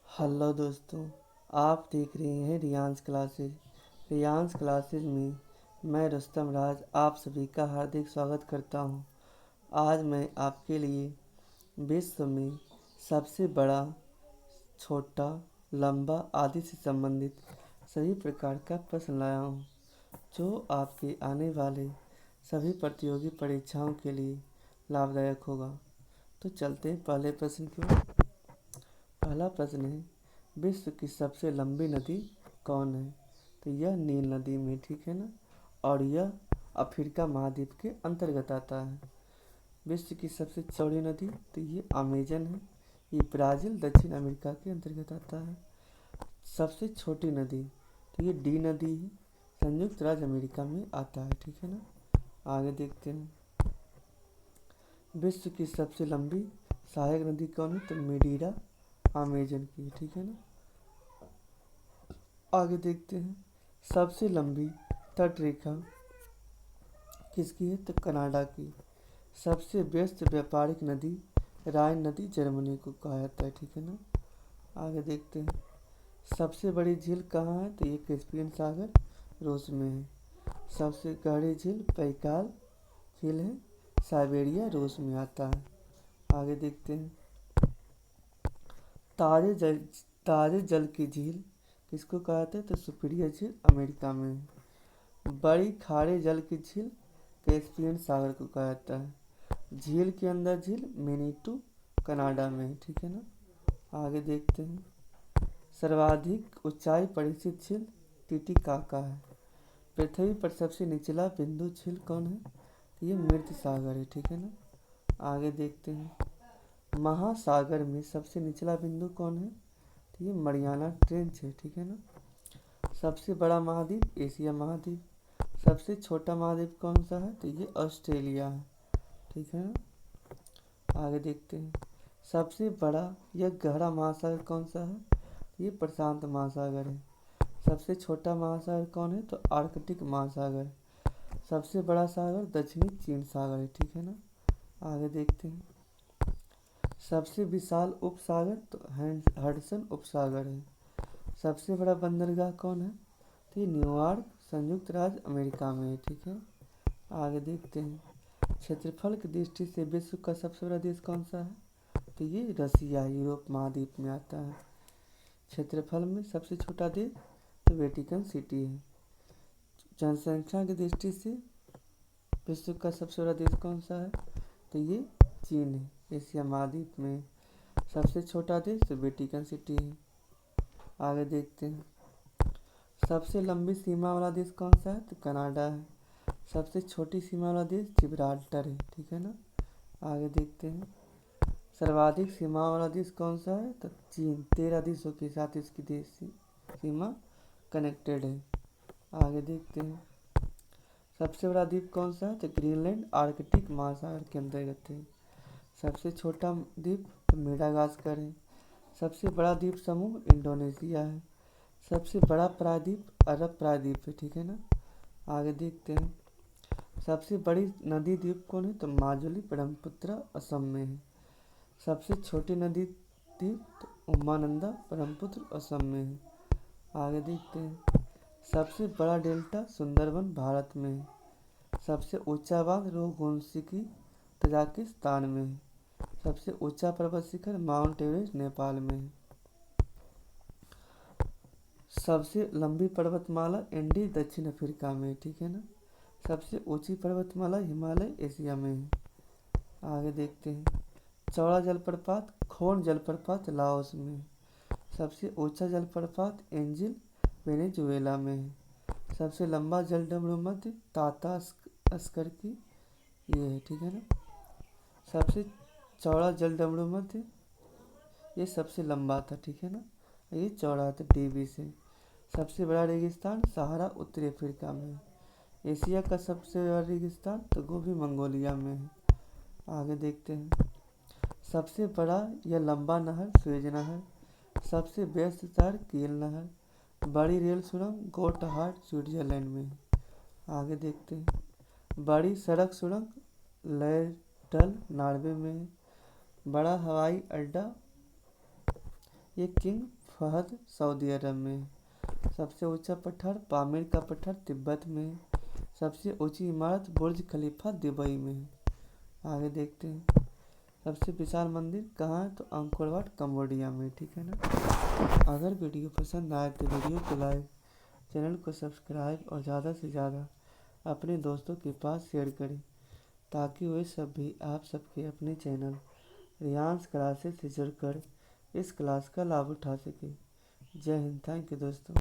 Hello दोस्तों, आप देख रहे हैं रियांस क्लासेज में मैं रुस्तम राज आप सभी का हार्दिक स्वागत करता हूं। आज मैं आपके लिए विश्व में सबसे बड़ा, छोटा, लंबा आदि से संबंधित सभी प्रकार का प्रश्न लाया हूं, जो आपके आने वाले सभी प्रतियोगी परीक्षाओं के लिए लाभदायक होगा। तो चलते हैं पहले प्रश्न की ओर। पहला प्रश्न है, विश्व की सबसे लंबी नदी कौन है? तो यह नील नदी में, ठीक है ना, और यह अफ्रीका महाद्वीप के अंतर्गत आता है। विश्व की सबसे चौड़ी नदी, तो ये अमेजन है, ये ब्राज़ील दक्षिण अमेरिका के अंतर्गत आता है। सबसे छोटी नदी, तो ये डी नदी है, संयुक्त राज्य अमेरिका में आता है, ठीक है ना। आगे देखते हैं, विश्व की सबसे लंबी सहायक नदी कौन है? तो मेडीरा अमेजन की, ठीक है ना। आगे देखते हैं, सबसे लंबी तट रेखा किसकी है? तो कनाडा की। सबसे व्यस्त व्यापारिक नदी राइन नदी जर्मनी को कहा जाता है, ठीक है ना। आगे देखते हैं, सबसे बड़ी झील कहाँ है? तो ये कैस्पियन सागर रूस में है। सबसे गहरी झील बैकाल झील है, साइबेरिया रूस में आता है। आगे देखते हैं, ताजे जल ताजे जल की झील किसको कहा जाता है? तो सुपीरियर झील अमेरिका में है। बड़ी खारे जल की झील कैस्पियन सागर को कहा जाता है। झील के अंदर झील मेनीटू कनाडा में है, ठीक है ना। आगे देखते हैं, सर्वाधिक ऊंचाई पर स्थित झील टिटिकाका है। पृथ्वी पर सबसे निचला बिंदु झील कौन है? ये मृत सागर है, ठीक है ना। आगे देखते हैं, महासागर में सबसे निचला बिंदु कौन है? तो ये मरियाना ट्रेंच है, ठीक है ना। सबसे बड़ा महाद्वीप एशिया महाद्वीप। सबसे छोटा महाद्वीप कौन सा है? तो ये ऑस्ट्रेलिया है, ठीक है ना। आगे देखते हैं, सबसे बड़ा या गहरा महासागर कौन सा है? ये प्रशांत महासागर है। सबसे छोटा महासागर कौन है? तो आर्कटिक महासागर। सबसे बड़ा सागर दक्षिणी चीन सागर है, ठीक है ना। आगे देखते हैं, सबसे विशाल उपसागर तो हडसन उपसागर है। सबसे बड़ा बंदरगाह कौन है? तो ये न्यूयॉर्क संयुक्त राज्य अमेरिका में है, ठीक है। आगे देखते हैं, क्षेत्रफल की दृष्टि से विश्व का सबसे बड़ा देश कौन सा है? तो ये रसिया यूरोप महाद्वीप में आता है। क्षेत्रफल में सबसे छोटा देश तो वेटिकन सिटी है। जनसंख्या की दृष्टि से विश्व का सबसे बड़ा देश कौन सा है? तो ये चीन है, एशिया महाद्वीप में। सबसे छोटा देश तो वेटिकन सिटी है। आगे देखते हैं, सबसे लंबी सीमा वाला देश कौन सा है? तो कनाडा है। सबसे छोटी सीमा वाला देश जिब्राल्टर है, ठीक है ना। आगे देखते हैं, सर्वाधिक सीमा वाला देश कौन सा है? तो चीन। 13 देशों के साथ इसकी देश सीमा कनेक्टेड है। आगे देखते हैं, सबसे बड़ा द्वीप कौन सा है? तो ग्रीनलैंड आर्कटिक महासागर के अंतर्गत है। सबसे छोटा द्वीप तो मेडागास्कर है। सबसे बड़ा द्वीप समूह इंडोनेशिया है। सबसे बड़ा प्रायद्वीप अरब प्रायद्वीप है, ठीक है ना। आगे देखते हैं, सबसे बड़ी नदी द्वीप कौन है? तो माजुली ब्रह्मपुत्र असम में है। सबसे छोटी नदी द्वीप तो उमानंदा ब्रह्मपुत्र असम में है। आगे देखते हैं, सबसे बड़ा डेल्टा सुंदरबन भारत में है। सबसे ऊंचा बांध रोगोंसिकी तजाकिस्तान में है। सबसे ऊंचा पर्वत शिखर माउंट एवरेस्ट नेपाल में है। सबसे लंबी पर्वतमाला एंडीज दक्षिण अफ्रीका में, ठीक है ना। सबसे ऊंची पर्वतमाला हिमालय एशिया में है। आगे देखते हैं, चौड़ा जलप्रपात खोन जलप्रपात लाओस में है। सबसे ऊंचा जलप्रपात एंजिल वेनेजुएला में है। सबसे लंबा जलडमरू मध्य ताता अस्कर की ये है, ठीक है ना। सबसे चौड़ा जलडमरू मध्य ये सबसे लंबा था, ठीक है ना, ये चौड़ा था डीबी से। सबसे बड़ा रेगिस्तान सहारा उत्तरी अफ्रीका में है। एशिया का सबसे बड़ा रेगिस्तान तो गोबी मंगोलिया में है। आगे देखते हैं, सबसे बड़ा या लंबा नहर स्वेज नहर। सबसे व्यस्त शहर कील नहर। बड़ी रेल सुरंग गोटहार्ड स्विट्जरलैंड में है। आगे देखते हैं, बड़ी सड़क सुरंग लैडल नॉर्वे में है। बड़ा हवाई अड्डा ये किंग फहद सऊदी अरब में। सबसे ऊंचा पठार पामीर का पठार तिब्बत में। सबसे ऊंची इमारत बुर्ज खलीफा दुबई में। आगे देखते हैं। सबसे विशाल मंदिर कहाँ है, तो अंकोर वाट कंबोडिया में। ठीक है ना। अगर वीडियो पसंद आए तो वीडियो को लाइक, चैनल को सब्सक्राइब और ज़्यादा से ज़्यादा अपने दोस्तों के पास शेयर करें, ताकि वे सब भी आप सबके अपने चैनल रियांस क्लासेस से जुड़कर इस क्लास का लाभ उठा सके। जय हिंद। थैंक यू दोस्तों।